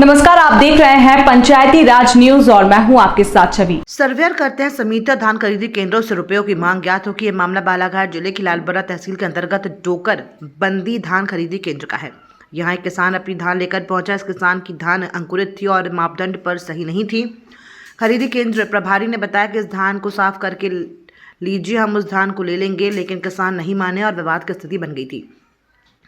नमस्कार, आप देख रहे हैं पंचायती राज न्यूज और मैं हूं आपके साथ छवि। सर्वेयर करते हैं समीक्षा धान खरीदी केंद्रों से रुपयों की मांग। ज्ञात हो कि यह मामला बालाघाट जिले की लालबरा तहसील के अंतर्गत डोकर बंदी धान खरीदी केंद्र का है। यहां एक किसान अपनी धान लेकर पहुंचा। इस किसान की धान अंकुरित थी और मापदंड पर सही नहीं थी। खरीदी केंद्र प्रभारी ने बताया कि इस धान को साफ करके लीजिए, हम उस धान को ले लेंगे, लेकिन किसान नहीं माने और विवाद की स्थिति बन गई थी।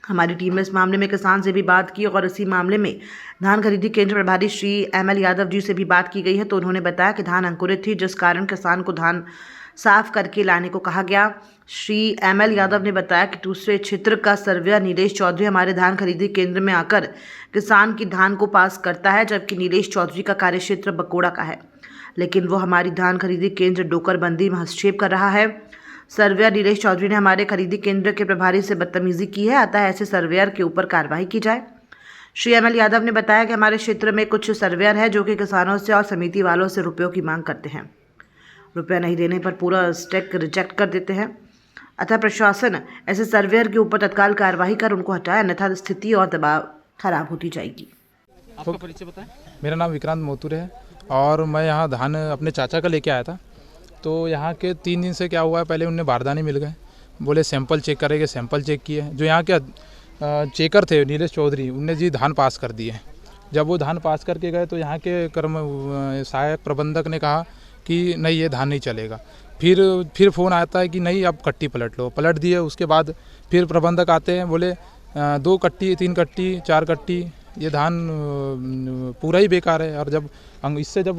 हमारी टीम ने इस मामले में किसान से भी बात की और इसी मामले में धान खरीदी केंद्र प्रभारी श्री एमएल यादव जी से भी बात की गई है। तो उन्होंने बताया कि धान अंकुरित थी, जिस कारण किसान को धान साफ करके लाने को कहा गया। श्री एमएल यादव ने बताया कि दूसरे क्षेत्र का सर्वेयर नीलेश चौधरी हमारे धान खरीदी केंद्र में आकर किसान की धान को पास करता है, जबकि नीलेश चौधरी का कार्यक्षेत्र बकोड़ा का है, लेकिन वो हमारी धान खरीदी केंद्र डोकरबंदी में हस्तक्षेप कर रहा है। सर्वेयर नीलेश चौधरी ने हमारे खरीदी केंद्र के प्रभारी से बदतमीजी की है, अतः ऐसे सर्वेयर के ऊपर कार्रवाई की जाए। श्री एमएल यादव ने बताया कि हमारे क्षेत्र में कुछ सर्वेयर है जो कि किसानों से और समिति वालों से रुपयों की मांग करते हैं। रुपया नहीं देने पर पूरा स्टेक रिजेक्ट कर देते हैं, अतः प्रशासन ऐसे सर्वेयर के ऊपर तत्काल कार्रवाई कर उनको हटाए, अन्यथा स्थिति और दबाव खराब होती जाएगी। आपका परिचय बताएं। मेरा नाम विक्रांत मोतुरे है और मैं यहाँ धान अपने चाचा का लेके आया था। तो यहाँ के 3 दिन से क्या हुआ है, पहले उन्हें बारदाने मिल गए, बोले सैंपल चेक करेंगे, सैंपल चेक किए। जो यहाँ के चेकर थे नीलेश चौधरी, उनने जी धान पास कर दिए। जब वो धान पास करके गए तो यहाँ के सहायक प्रबंधक ने कहा कि नहीं, ये धान नहीं चलेगा। फिर फ़ोन आता है कि नहीं, अब कट्टी पलट लो। पलट दिए। उसके बाद फिर प्रबंधक आते हैं, बोले 2 कट्टी, 3 कट्टी, 4 कट्टी, ये धान पूरा ही बेकार है। और जब इससे जब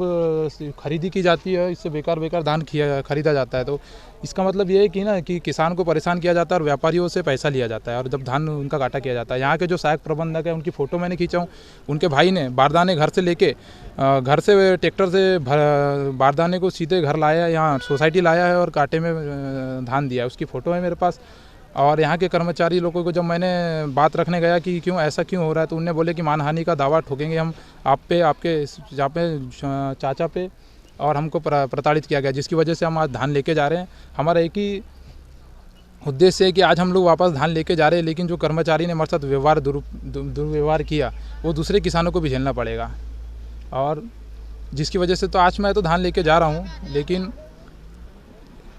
खरीदी की जाती है, इससे बेकार धान खरीदा जाता है, तो इसका मतलब ये है कि ना कि किसान को परेशान किया जाता है और व्यापारियों से पैसा लिया जाता है और जब धान उनका घाटा किया जाता है। यहाँ के जो सहायक प्रबंधक है, उनकी फ़ोटो मैंने खींचा हूँ। उनके भाई ने बारदाने घर से लेके घर से ट्रैक्टर से बारदाने को सीधे घर लाया, यहाँ सोसाइटी लाया है और कांटे में धान दिया है। उसकी फ़ोटो है मेरे पास। और यहाँ के कर्मचारी लोगों को जब मैंने बात रखने गया कि क्यों ऐसा क्यों हो रहा है, तो उनने बोले कि मानहानि का दावा ठोकेंगे हम आप पे, आपके यहाँ पे चाचा पे, और हमको प्रताड़ित किया गया, जिसकी वजह से हम आज धान लेके जा रहे हैं। हमारा एक ही उद्देश्य है कि आज हम लोग वापस धान लेके जा रहे हैं, लेकिन जो कर्मचारी ने हमारे साथ दुर्व्यवहार किया, वो दूसरे किसानों को भी झेलना पड़ेगा। और जिसकी वजह से तो आज मैं तो धान लेके जा रहा हूँ, लेकिन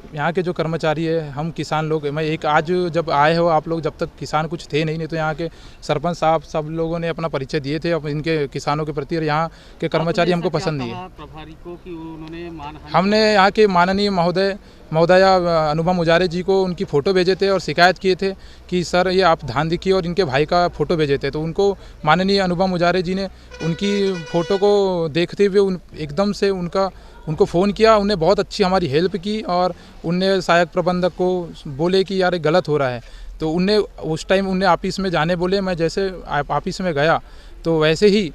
यहाँ के जो कर्मचारी है, हम किसान लोग, मैं एक आज जब आए हो आप लोग, जब तक किसान कुछ थे नहीं तो यहाँ के सरपंच साहब सब लोगों ने अपना परिचय दिए थे अब इनके किसानों के प्रति, और यहाँ के कर्मचारी हमको पसंद नहीं है। प्रभारी को कि उन्होंने हमने यहाँ के माननीय महोदया अनुपम उजारे जी को उनकी फ़ोटो भेजे थे और शिकायत किए थे कि सर ये आप धान दिखिए, और इनके भाई का फ़ोटो भेजे थे। तो उनको माननीय अनुपम उजारे जी ने उनकी फ़ोटो को देखते हुए एकदम से उनको फ़ोन किया। उनने बहुत अच्छी हमारी हेल्प की और उनने सहायक प्रबंधक को बोले कि यार ये गलत हो रहा है। तो उनने उस टाइम उनने ऑफिस में जाने बोले। मैं जैसे ऑफिस में गया तो वैसे ही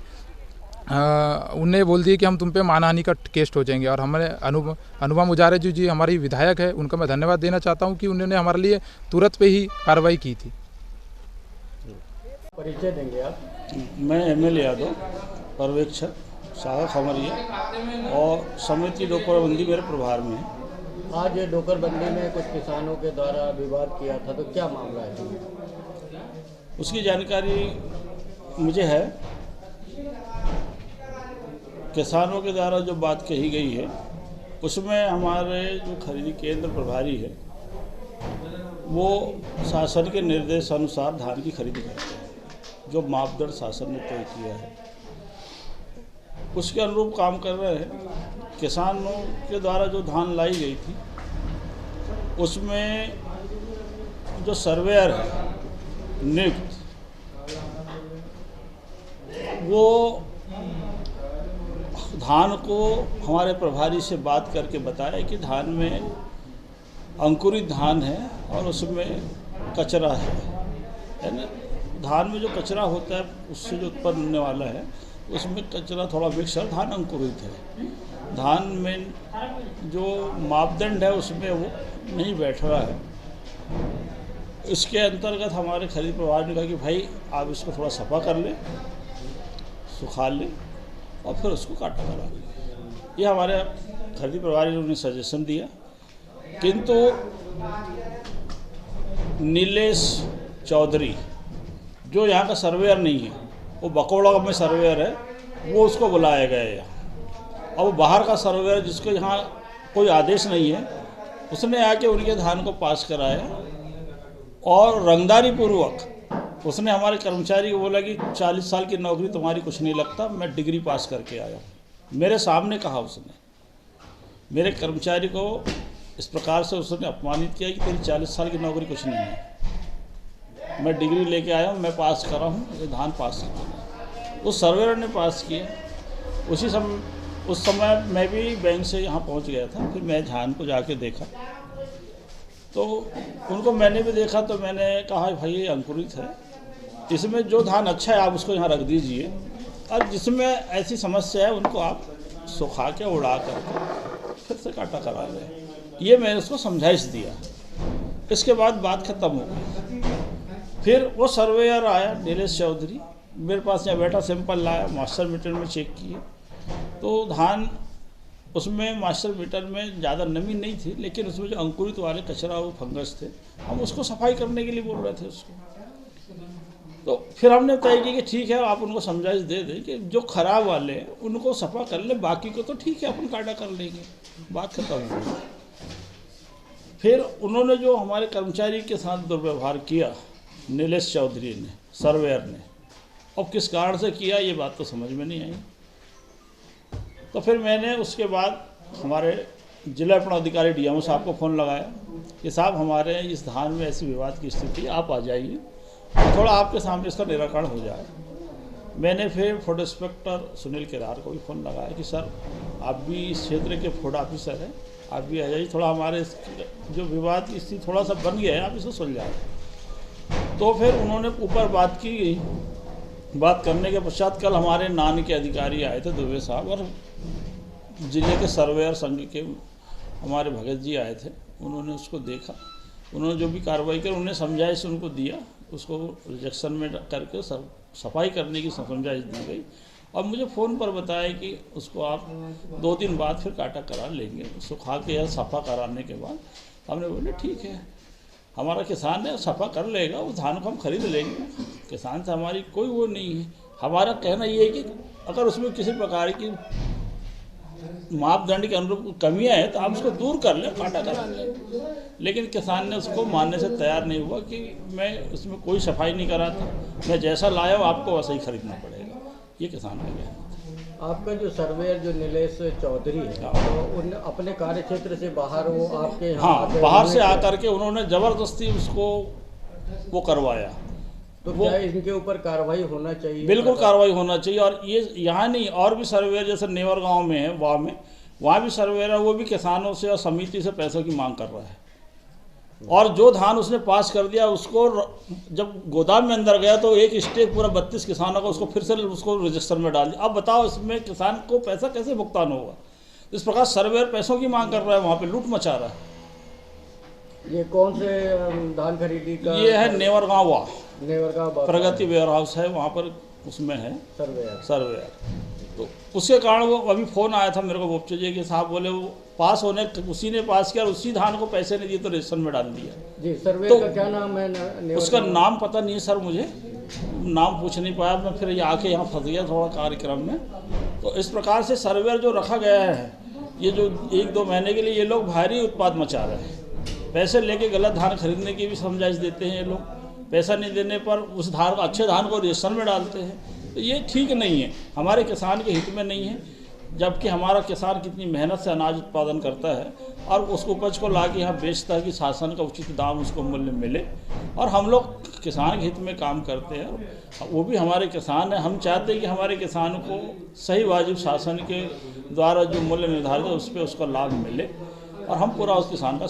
उनने बोल दिया कि हम तुम पे मानहानि का केस हो जाएंगे। और हमारे अनुपम उजारे जी हमारी विधायक है, उनका मैं धन्यवाद देना चाहता हूँ कि उन्होंने हमारे लिए तुरंत पे ही कार्रवाई की थी। परिचय देंगे आप? मैं एमएल यादव, पर्यवेक्षक शाखा खमरिया, और समिति डोकरबंदी मेरे प्रभार में है। आज ये डोकरबंदी में कुछ किसानों के द्वारा विवाद किया था, तो क्या मामला है? उसकी जानकारी मुझे है। किसानों के द्वारा जो बात कही गई है, उसमें हमारे जो खरीदी केंद्र प्रभारी है, वो शासन के निर्देश अनुसार धान की खरीदी करते हैं। जो मापदंड शासन ने तय किया है उसके अनुरूप काम कर रहे हैं। किसानों के द्वारा जो धान लाई गई थी, उसमें जो सर्वेयर है नियुक्त, वो धान को हमारे प्रभारी से बात करके बताया कि धान में अंकुरित धान है और उसमें कचरा है ना। धान में जो कचरा होता है उससे जो उत्पन्न होने वाला है, उसमें कचरा थोड़ा मिक्स है, धान अंकुरित है। धान में जो मापदंड है उसमें वो नहीं बैठ रहा है। इसके अंतर्गत हमारे खरीद प्रभारी ने कहा कि भाई आप इसको थोड़ा सफा कर लें, सुखा लें और फिर उसको काटा करा लें। ये हमारे खरीद प्रभारी ने उन्हें सजेशन दिया, किंतु नीलेश चौधरी जो यहाँ का सर्वेयर नहीं है, वो बकोड़ा में सर्वेयर है वो उसको बुलाया गया यहाँ। और वो बाहर का सर्वेयर जिसको यहाँ कोई आदेश नहीं है, उसने आके उनके धान को पास कराया और रंगदारी पूर्वक उसने हमारे कर्मचारी को बोला कि 40 साल की नौकरी तुम्हारी कुछ नहीं लगता, मैं डिग्री पास करके आया हूँ। मेरे सामने कहा उसने, मेरे कर्मचारी को इस प्रकार से उसने अपमानित किया कि तेरी 40 साल की नौकरी कुछ नहीं है, मैं डिग्री लेके आया हूँ, मैं पास करा हूँ, ये धान पास किया। उस सर्वेयर ने पास किया। उस समय मैं भी बैंक से यहाँ पहुँच गया था। फिर मैं धान को जाके देखा तो उनको मैंने भी देखा, तो मैंने कहा भाई ये अंकुरित है, इसमें जो धान अच्छा है आप उसको यहाँ रख दीजिए, और जिसमें ऐसी समस्या है उनको आप सुखा के उड़ा करके फिर से काटा करा लें। ये मैंने उसको समझाइश दिया। इसके बाद बात खत्म हो गई। फिर वो सर्वेयर आया नीलेश चौधरी, मेरे पास यहाँ बैठा, सैंपल लाया, मास्टर मीटर में चेक किए तो धान उसमें मास्टर मीटर में ज़्यादा नमी नहीं थी, लेकिन उसमें जो अंकुरित वाले कचरा और फंगस थे, हम उसको सफाई करने के लिए बोल रहे थे उसको। तो फिर हमने तय किया कि ठीक है, आप उनको समझाइश दे दें कि जो खराब वाले हैं उनको सफा कर ले, बाकी को तो ठीक है अपन काटा कर लेंगे, बात खत्म हो गई। फिर उन्होंने जो हमारे कर्मचारी के साथ दुर्व्यवहार किया नीलेश चौधरी ने, सर्वेयर ने, और किस कारण से किया ये बात तो समझ में नहीं आई। तो फिर मैंने उसके बाद हमारे जिला पदाधिकारी DMO साहब को फ़ोन लगाया कि साहब हमारे इस धान में ऐसी विवाद की स्थिति, आप आ जाइए और थोड़ा आपके सामने इसका निराकरण हो जाए। मैंने फिर फूड इंस्पेक्टर सुनील केदार को भी फ़ोन लगाया कि सर आप भी इस क्षेत्र के फूड ऑफिसर हैं, आप भी आ जाइए, थोड़ा हमारे जो विवाद की स्थिति थोड़ा सा बन गया है, आप इसको सुलझाएं। तो फिर उन्होंने ऊपर बात की गई। बात करने के पश्चात कल हमारे नान के अधिकारी आए थे, दुबे साहब, और जिले के सर्वेयर संघ के हमारे भगत जी आए थे। उन्होंने उसको देखा, उन्होंने जो भी कार्रवाई की उन्होंने समझाइश उनको दिया, उसको रिजेक्शन में करके सफाई करने की समझाइश दी गई, और मुझे फ़ोन पर बताया कि उसको आप 2 दिन बाद फिर काटा करा लेंगे, सुखा के या सफ़ा कराने के बाद। हमने बोले ठीक है, हमारा किसान है, सफ़ा कर लेगा, उस धान को हम खरीद लेंगे, किसान से हमारी कोई वो नहीं है। हमारा कहना ये है कि अगर उसमें किसी प्रकार की मापदंड के अनुरूप कमियां हैं तो आप उसको दूर कर लें, काटा करा लें। लेकिन किसान ने उसको मानने से तैयार नहीं हुआ कि मैं उसमें कोई सफाई नहीं करा था, मैं जैसा लाया हूँ आपको वैसा ही खरीदना पड़ेगा। ये किसान का कहना था। आपका जो सर्वेयर जो नीलेश चौधरी है, तो उन अपने कार्य क्षेत्र से बाहर वो आपके यहाँ हाँ, बाहर से आकर के उन्होंने ज़बरदस्ती उसको वो करवाया। तो क्या इनके ऊपर कार्रवाई होना चाहिए? बिल्कुल कार्रवाई होना चाहिए। और ये यहाँ नहीं, और भी सर्वेयर जैसे नेवर गांव में है, वहाँ भी सर्वेयर है, वो भी किसानों से और समिति से पैसों की मांग कर रहा है। और जो धान उसने पास कर दिया उसको जब गोदाम में अंदर गया तो एक स्टेज पूरा 32 किसानों को उसको फिर से उसको रजिस्टर में डाल दिया। अब बताओ इसमें किसान को पैसा कैसे भुगतान होगा? इस प्रकार सर्वेयर पैसों की मांग कर रहा है, वहाँ पे लूट मचा रहा है। ये कौन से धान खरीदी का? ये है नेवर गाँव, प्रगति वेयर हाउस है, वहाँ पर उसमें है सर्वेयर। तो उसके कारण वो अभी फ़ोन आया था मेरे को बोपचे जी के साहब बोले वो पास होने, उसी ने पास किया और उसी धान को पैसे नहीं दिए तो रजिस्टर में डाल दिया। जी, सर्वेयर का क्या नाम है? उसका नाम पता नहीं है सर, मुझे नाम पूछ नहीं पाया मैं, फिर ये आके यहाँ फंस गया थोड़ा कार्यक्रम में। तो इस प्रकार से सर्वेयर जो रखा गया है, ये जो 1-2 महीने के लिए ये लोग भारी उत्पाद मचा रहे हैं। पैसे लेके गलत धान खरीदने की भी समझाइश देते हैं ये लोग, पैसा नहीं देने पर उस धान को, अच्छे धान को रजिस्टर में डालते हैं। तो ये ठीक नहीं है, हमारे किसान के हित में नहीं है। जबकि हमारा किसान कितनी मेहनत से अनाज उत्पादन करता है और उस उपज को ला के यहाँ बेचता है कि शासन का उचित दाम उसको मूल्य मिले, और हम लोग किसान के हित में काम करते हैं। वो भी हमारे किसान हैं, हम चाहते हैं कि हमारे किसान को सही वाजिब शासन के द्वारा जो मूल्य निर्धारित है उस पर उसका लाभ मिले, और हम पूरा उस किसान का